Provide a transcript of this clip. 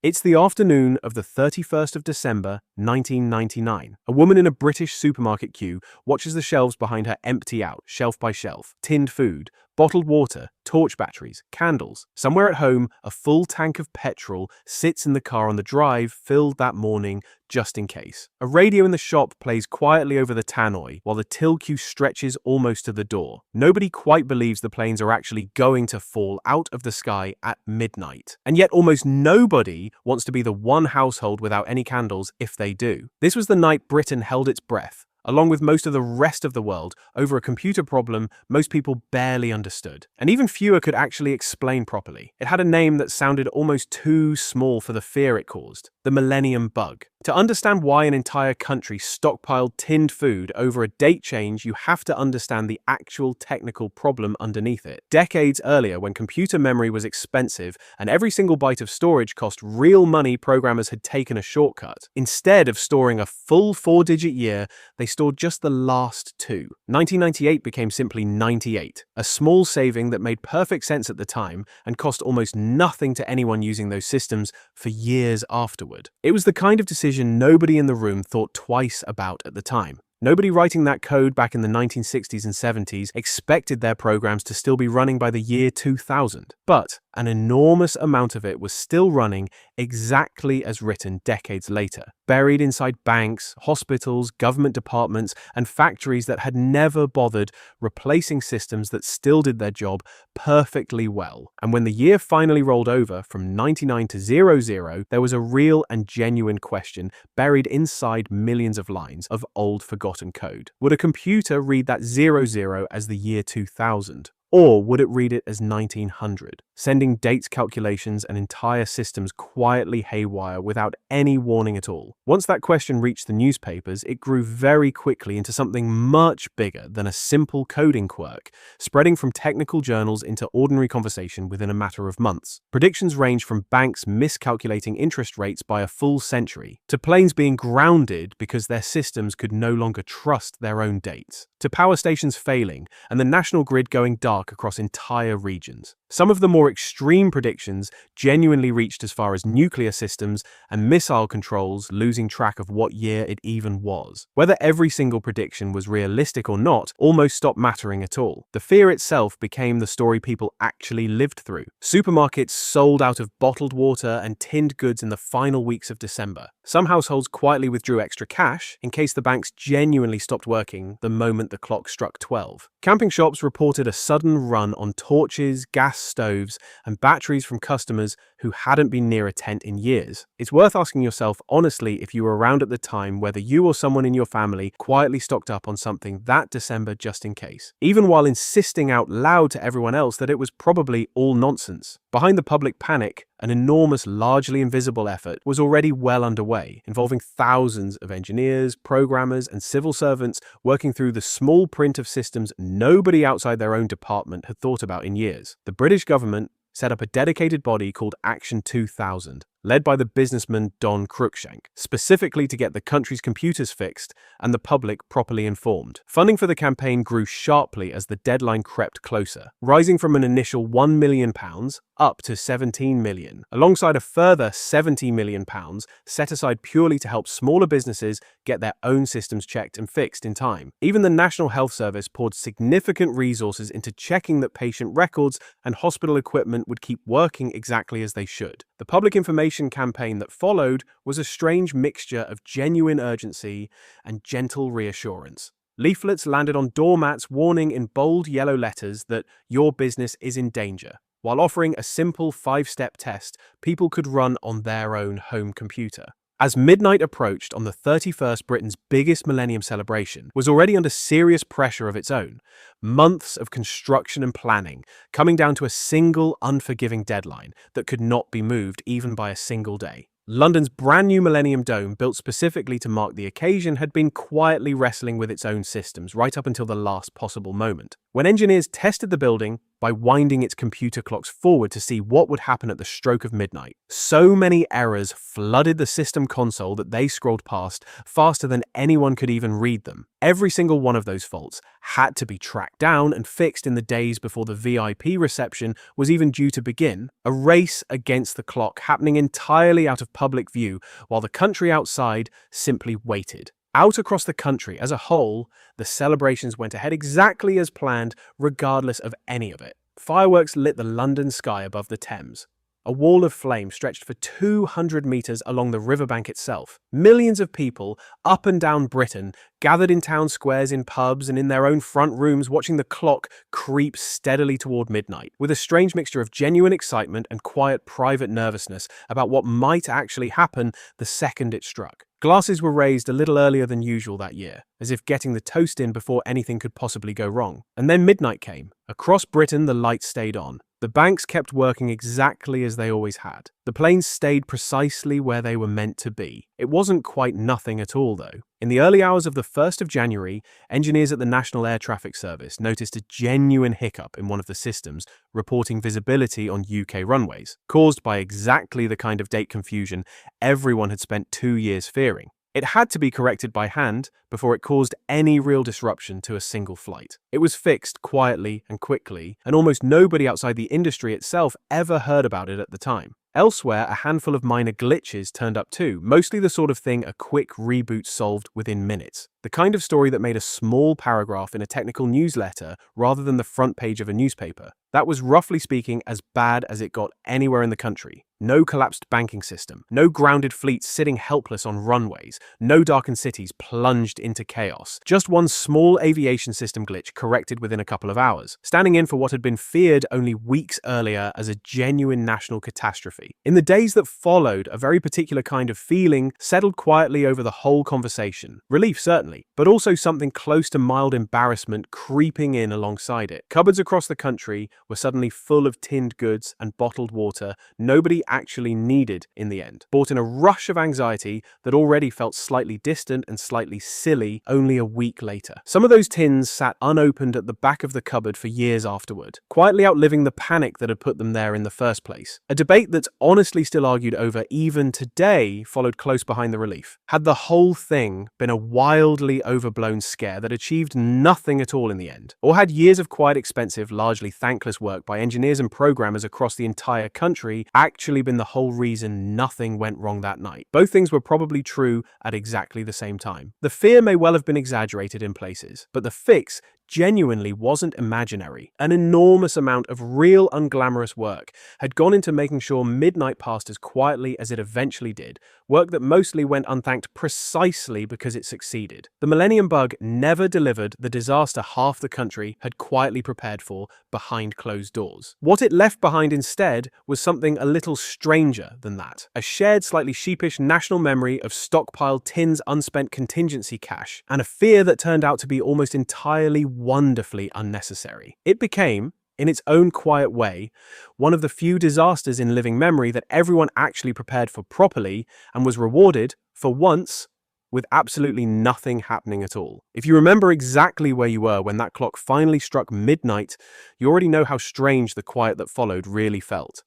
It's the afternoon of the 31st of December, 1999. A woman in a British supermarket queue watches the shelves behind her empty out, shelf by shelf. Tinned food, bottled water, torch batteries, candles. Somewhere at home, a full tank of petrol sits in the car on the drive, filled that morning, just in case. A radio in the shop plays quietly over the tannoy, while the till queue stretches almost to the door. Nobody quite believes the planes are actually going to fall out of the sky at midnight. And yet almost nobody wants to be the one household without any candles if they do. This was the night Britain held its breath, along with most of the rest of the world, over a computer problem most people barely understood, and even fewer could actually explain properly. It had a name that sounded almost too small for the fear it caused: the Millennium Bug. To understand why an entire country stockpiled tinned food over a date change, you have to understand the actual technical problem underneath it. Decades earlier, when computer memory was expensive and every single byte of storage cost real money, programmers had taken a shortcut. Instead of storing a full 4-digit year, they stored just the last two. 1998 became simply 98, a small saving that made perfect sense at the time and cost almost nothing to anyone using those systems for years afterward. It was the kind of decision nobody in the room thought twice about at the time. Nobody writing that code back in the 1960s and 70s expected their programs to still be running by the year 2000. But an enormous amount of it was still running exactly as written decades later, buried inside banks, hospitals, government departments, and factories that had never bothered replacing systems that still did their job perfectly well. And when the year finally rolled over from 99 to 00, there was a real and genuine question buried inside millions of lines of old forgotten code. Would a computer read that 00 as the year 2000? Or would it read it as 1900, sending dates calculations and entire systems quietly haywire without any warning at all? Once that question reached the newspapers, it grew very quickly into something much bigger than a simple coding quirk, spreading from technical journals into ordinary conversation within a matter of months. Predictions range from banks miscalculating interest rates by a full century, to planes being grounded because their systems could no longer trust their own dates, to power stations failing and the national grid going dark across entire regions. Some of the more extreme predictions genuinely reached as far as nuclear systems and missile controls losing track of what year it even was. Whether every single prediction was realistic or not almost stopped mattering at all. The fear itself became the story people actually lived through. Supermarkets sold out of bottled water and tinned goods in the final weeks of December. Some households quietly withdrew extra cash in case the banks genuinely stopped working the moment the clock struck 12. Camping shops reported a sudden run on torches, gas stoves, and batteries from customers who hadn't been near a tent in years. It's worth asking yourself honestly if you were around at the time whether you or someone in your family quietly stocked up on something that December just in case, even while insisting out loud to everyone else that it was probably all nonsense. Behind the public panic, an enormous, largely invisible effort was already well underway, involving thousands of engineers, programmers, and civil servants working through the small print of systems nobody outside their own department had thought about in years. The British government set up a dedicated body called Action 2000, led by the businessman Don Cruikshank, specifically to get the country's computers fixed and the public properly informed. Funding for the campaign grew sharply as the deadline crept closer, rising from an initial £1 million up to £17 million, alongside a further £70 million set aside purely to help smaller businesses get their own systems checked and fixed in time. Even the National Health Service poured significant resources into checking that patient records and hospital equipment would keep working exactly as they should. The public information campaign that followed was a strange mixture of genuine urgency and gentle reassurance. Leaflets landed on doormats warning in bold yellow letters that your business is in danger, while offering a simple 5-step test people could run on their own home computer. As midnight approached on the 31st, Britain's biggest Millennium celebration was already under serious pressure of its own. Months of construction and planning, coming down to a single unforgiving deadline that could not be moved even by a single day. London's brand new Millennium Dome, built specifically to mark the occasion, had been quietly wrestling with its own systems right up until the last possible moment. When engineers tested the building by winding its computer clocks forward to see what would happen at the stroke of midnight, so many errors flooded the system console that they scrolled past faster than anyone could even read them. Every single one of those faults had to be tracked down and fixed in the days before the VIP reception was even due to begin, a race against the clock happening entirely out of public view while the country outside simply waited. Out across the country as a whole, the celebrations went ahead exactly as planned, regardless of any of it. Fireworks lit the London sky above the Thames. A wall of flame stretched for 200 meters along the riverbank itself. Millions of people up and down Britain gathered in town squares, in pubs, and in their own front rooms, watching the clock creep steadily toward midnight, with a strange mixture of genuine excitement and quiet private nervousness about what might actually happen the second it struck. Glasses were raised a little earlier than usual that year, as if getting the toast in before anything could possibly go wrong. And then midnight came. Across Britain, the lights stayed on. The banks kept working exactly as they always had. The planes stayed precisely where they were meant to be. It wasn't quite nothing at all, though. In the early hours of the 1st of January, engineers at the National Air Traffic Service noticed a genuine hiccup in one of the systems reporting visibility on UK runways, caused by exactly the kind of date confusion everyone had spent 2 years fearing. It had to be corrected by hand before it caused any real disruption to a single flight. It was fixed quietly and quickly, and almost nobody outside the industry itself ever heard about it at the time. Elsewhere, a handful of minor glitches turned up too, mostly the sort of thing a quick reboot solved within minutes. The kind of story that made a small paragraph in a technical newsletter rather than the front page of a newspaper. That was, roughly speaking, as bad as it got anywhere in the country. No collapsed banking system, no grounded fleets sitting helpless on runways, no darkened cities plunged into chaos. Just one small aviation system glitch corrected within a couple of hours, standing in for what had been feared only weeks earlier as a genuine national catastrophe. In the days that followed, a very particular kind of feeling settled quietly over the whole conversation. Relief, certainly, but also something close to mild embarrassment creeping in alongside it. Cupboards across the country were suddenly full of tinned goods and bottled water nobody actually needed in the end, brought in a rush of anxiety that already felt slightly distant and slightly silly only a week later. Some of those tins sat unopened at the back of the cupboard for years afterward, quietly outliving the panic that had put them there in the first place. A debate that's honestly still argued over even today followed close behind the relief. Had the whole thing been a wildly overblown scare that achieved nothing at all in the end? Or had years of quite expensive, largely thankless work by engineers and programmers across the entire country actually been the whole reason nothing went wrong that night? Both things were probably true at exactly the same time. The fear may well have been exaggerated in places, but the fix genuinely wasn't imaginary. An enormous amount of real unglamorous work had gone into making sure midnight passed as quietly as it eventually did, work that mostly went unthanked precisely because it succeeded. The Millennium Bug never delivered the disaster half the country had quietly prepared for behind closed doors. What it left behind instead was something a little stranger than that. A shared, slightly sheepish national memory of stockpiled tins unspent contingency cash, and a fear that turned out to be almost entirely wonderfully unnecessary. It became, in its own quiet way, one of the few disasters in living memory that everyone actually prepared for properly and was rewarded, for once, with absolutely nothing happening at all. If you remember exactly where you were when that clock finally struck midnight, you already know how strange the quiet that followed really felt.